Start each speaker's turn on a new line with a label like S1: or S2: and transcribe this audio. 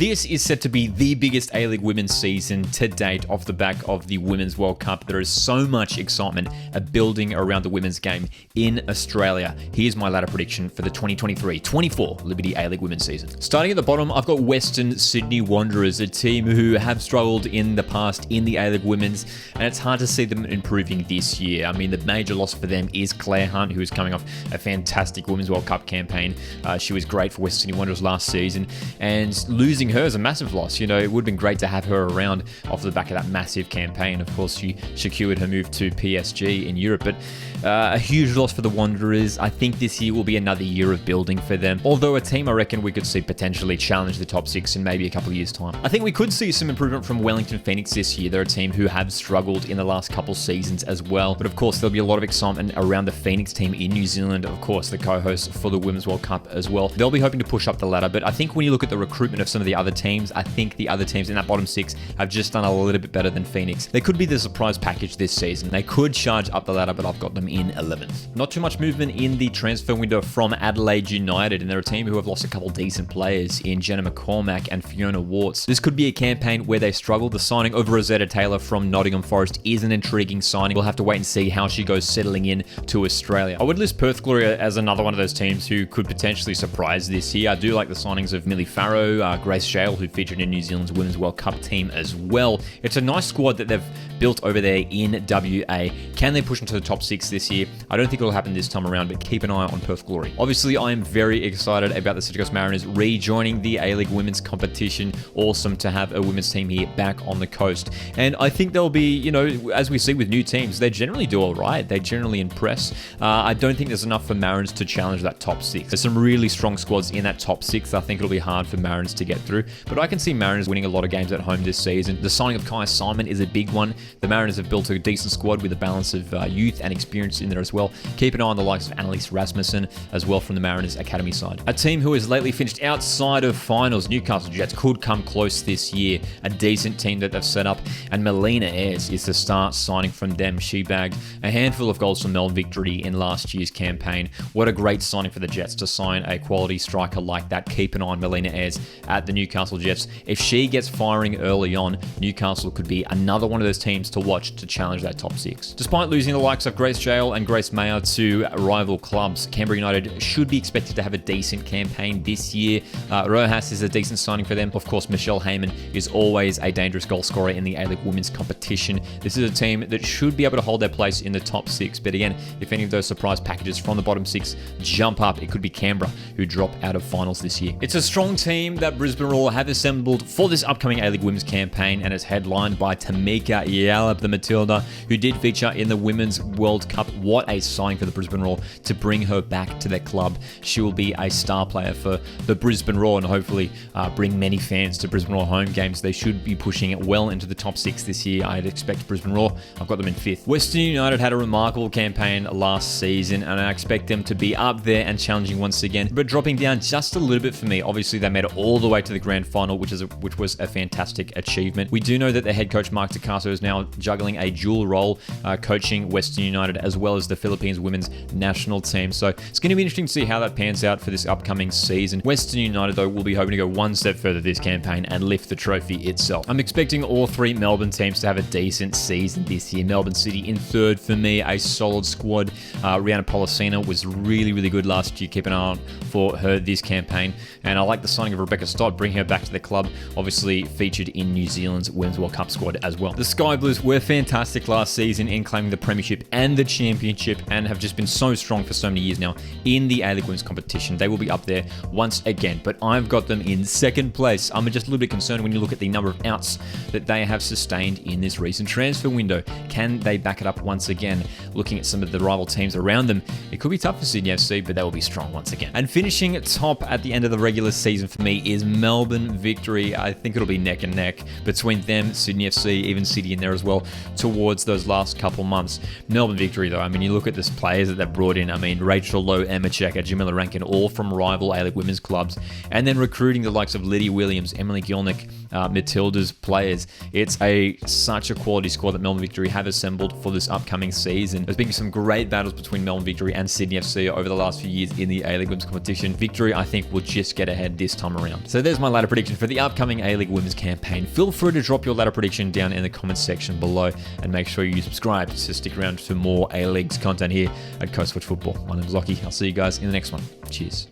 S1: This is set to be the biggest A-League women's season to date off the back of the Women's World Cup. There is so much excitement building around the women's game in Australia. Here's my ladder prediction for the 2023-24 Liberty A-League women's season. Starting at the bottom, I've got Western Sydney Wanderers, a team who have struggled in the past in the A-League women's, and it's hard to see them improving this year. I mean, the major loss for them is Claire Hunt, who is coming off a fantastic Women's World Cup campaign. She was great for Western Sydney Wanderers last season, and losing her is a massive loss. You know, it would have been great to have her around off the back of that massive campaign. Of course, she secured her move to PSG in Europe, but a huge loss for the Wanderers. I think this year will be another year of building for them, although a team I reckon we could see potentially challenge the top six in maybe a couple of years' time. I think we could see some improvement from Wellington Phoenix this year. They're a team who have struggled in the last couple seasons as well, but of course there'll be a lot of excitement around the Phoenix team in New Zealand, of course the co-host for the Women's World Cup as well. They'll be hoping to push up the ladder, but I think when you look at the recruitment of some of the other teams, I think the other teams in that bottom six have just done a little bit better than Phoenix. They could be the surprise package this season. They could charge up the ladder, but I've got them in 11th. Not too much movement in the transfer window from Adelaide United, and they're a team who have lost a couple decent players in Jenna McCormack and Fiona Warts. This could be a campaign where they struggle. The signing of Rosetta Taylor from Nottingham Forest is an intriguing signing. We'll have to wait and see how she goes settling in to Australia. I would list Perth Glory as another one of those teams who could potentially surprise this year. I do like the signings of Millie Farrow, Grace Shale, who featured in New Zealand's Women's World Cup team as well. It's a nice squad that they've built over there in WA. Can they push into the top six this year? I don't think it'll happen this time around, but keep an eye on Perth Glory. Obviously, I am very excited about the Central Coast Mariners rejoining the A-League women's competition. Awesome to have a women's team here back on the coast. And I think they'll be, you know, as we see with new teams, they generally do all right. They generally impress. I don't think there's enough for Mariners to challenge that top six. There's some really strong squads in that top six. I think it'll be hard for Mariners to get through, but I can see Mariners winning a lot of games at home this season. The signing of Kyah Simon is a big one. The Mariners have built a decent squad with a balance of youth and experience in there as well. Keep an eye on the likes of Annalise Rasmussen as well from the Mariners Academy side. A team who has lately finished outside of finals, Newcastle Jets, could come close this year. A decent team that they've set up, and Melina Ayres is the star signing from them. She bagged a handful of goals from Melbourne Victory in last year's campaign. What a great signing for the Jets to sign a quality striker like that. Keep an eye on Melina Ayres at the Newcastle Jets. If she gets firing early on, Newcastle could be another one of those teams to watch to challenge that top six. Despite losing the likes of Grace Shale and Grace Mayer to rival clubs, Canberra United should be expected to have a decent campaign this year. Rojas is a decent signing for them. Of course, Michelle Heyman is always a dangerous goal scorer in the A-League women's competition. This is a team that should be able to hold their place in the top six, but again, if any of those surprise packages from the bottom six jump up, it could be Canberra who drop out of finals this year. It's a strong team that Brisbane Roar have assembled for this upcoming A-League women's campaign, and it's headlined by Tamika Yallop, the Matilda, who did feature in the Women's World Cup. What a sign for the Brisbane Roar to bring her back to their club. She will be a star player for the Brisbane Roar and hopefully bring many fans to Brisbane Roar home games. They should be pushing it well into the top six this year. I'd expect Brisbane Roar. I've got them in 5th. Western United had a remarkable campaign last season, and I expect them to be up there and challenging once again, but dropping down just a little bit for me. Obviously, they made it all the way to the grand final, which was a fantastic achievement. We do know that the head coach Mark DeCasso is now juggling a dual role, coaching Western United as well as the Philippines women's national team. So it's going to be interesting to see how that pans out for this upcoming season. Western United, though, will be hoping to go one step further this campaign and lift the trophy itself. I'm expecting all three Melbourne teams to have a decent season this year. Melbourne City in 3rd for me, a solid squad. Rihanna Policina was really, really good last year. Keep an eye on for her this campaign. And I like the signing of Rebecca Stott, bring her back to the club, obviously featured in New Zealand's Women's World Cup squad as well. The Sky Blues were fantastic last season in claiming the premiership and the championship, and have just been so strong for so many years now in the A-League women's competition. They will be up there once again, but I've got them in 2nd place. I'm just a little bit concerned when you look at the number of outs that they have sustained in this recent transfer window. Can they back it up once again? Looking at some of the rival teams around them, it could be tough for Sydney FC, but they will be strong once again. And finishing top at the end of the regular season for me is Melbourne Victory. I think it'll be neck and neck between them, Sydney FC, even City in there as well, towards those last couple months. Melbourne Victory, though. I mean, you look at this players that they've brought in. I mean, Rachel Lowe, Emma Checker, Jamila Rankin, all from rival A-League women's clubs. And then recruiting the likes of Lydia Williams, Emily Gilnick, Matildas players. It's such a quality squad that Melbourne Victory have assembled for this upcoming season. There's been some great battles between Melbourne Victory and Sydney FC over the last few years in the A-League women's competition. Victory, I think, will just get ahead this time around. So there's my ladder prediction for the upcoming A-League women's campaign. Feel free to drop your ladder prediction down in the comments section below, and make sure you subscribe to stick around for more A-League's content here at Coast Watch Football. My name is Lockie. I'll see you guys in the next one. Cheers.